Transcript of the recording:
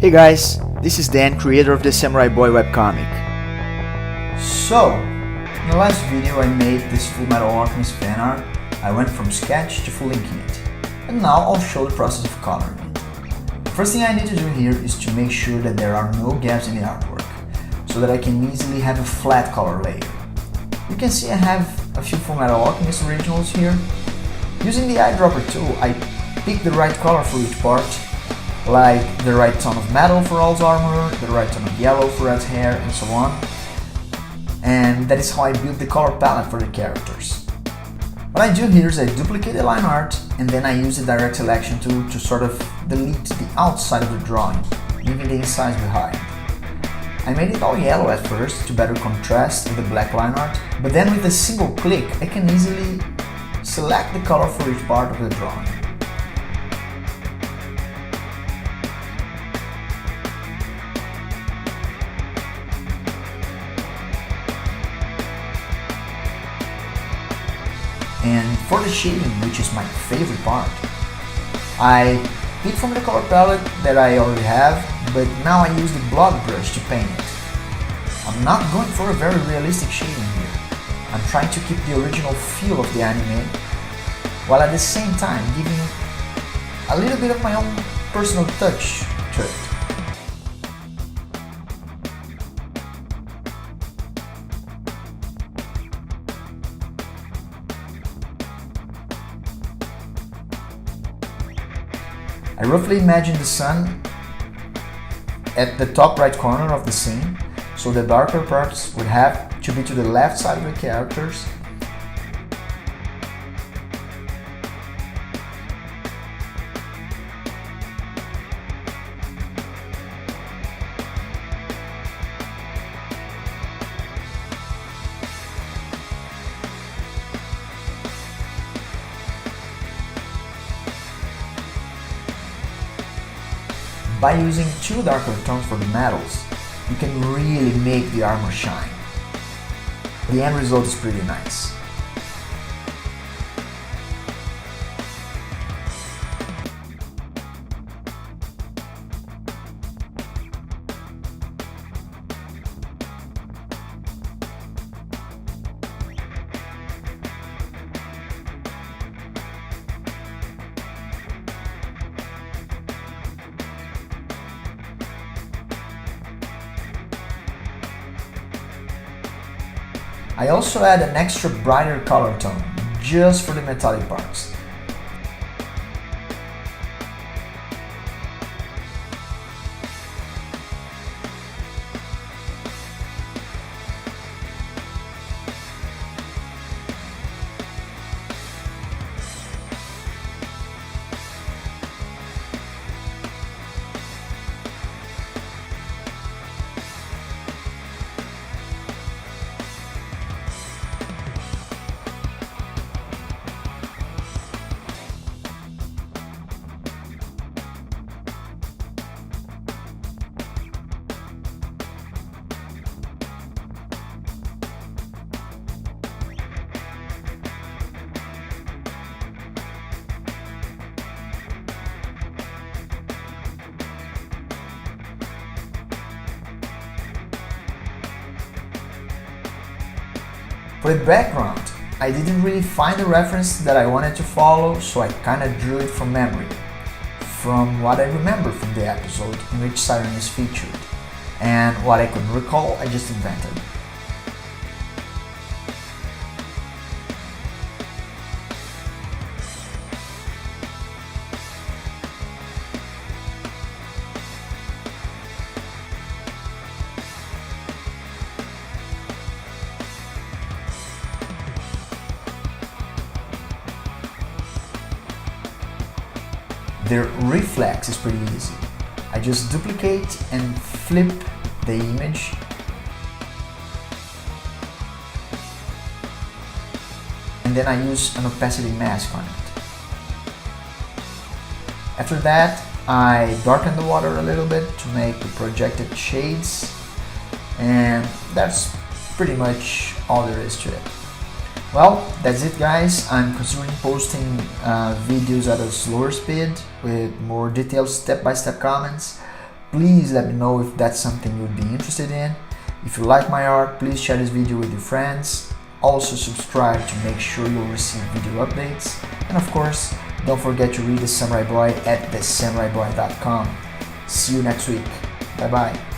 Hey guys, this is Dan, creator of the Samurai Boy webcomic. So, in the last video I made this full Metal Alchemist fan art. I went from sketch to full inking it. And now I'll show the process of coloring it. The first thing I need to do here is to make sure that there are no gaps in the artwork, so that I can easily have a flat color layer. You can see I have a few Full Metal Alchemist originals here. Using the eyedropper tool, I pick the right color for each part, like the right tone of metal for All's armor, the right tone of yellow for Red's hair, and so on. And that is how I build the color palette for the characters. What I do here is I duplicate the line art, and then I use the direct selection tool to sort of delete the outside of the drawing, leaving the inside behind. I made it all yellow at first to better contrast with the black line art, but then with a single click I can easily select the color for each part of the drawing. And for the shading, which is my favorite part, I pick from the color palette that I already have, but now I use the block brush to paint it. I'm not going for a very realistic shading here. I'm trying to keep the original feel of the anime, while at the same time giving a little bit of my own personal touch to it. I roughly imagine the sun at the top right corner of the scene, so the darker parts would have to be to the left side of the characters. By using two darker tones for the metals, you can really make the armor shine. The end result is pretty nice. I also add an extra brighter color tone, just for the metallic parts. For the background, I didn't really find a reference that I wanted to follow, so I kinda drew it from memory, from what I remember from the episode in which Siren is featured, and what I couldn't recall, I just invented. The reflex is pretty easy. I just duplicate and flip the image, and then I use an opacity mask on it. After that, I darken the water a little bit to make the projected shades, and that's pretty much all there is to it. Well, that's it guys. I'm considering posting videos at a slower speed with more detailed step-by-step comments. Please let me know if that's something you'd be interested in. If you like my art, please share this video with your friends. Also subscribe to make sure you'll receive video updates. And of course, don't forget to read The Samurai Boy at thesamuraiboy.com. See you next week. Bye bye.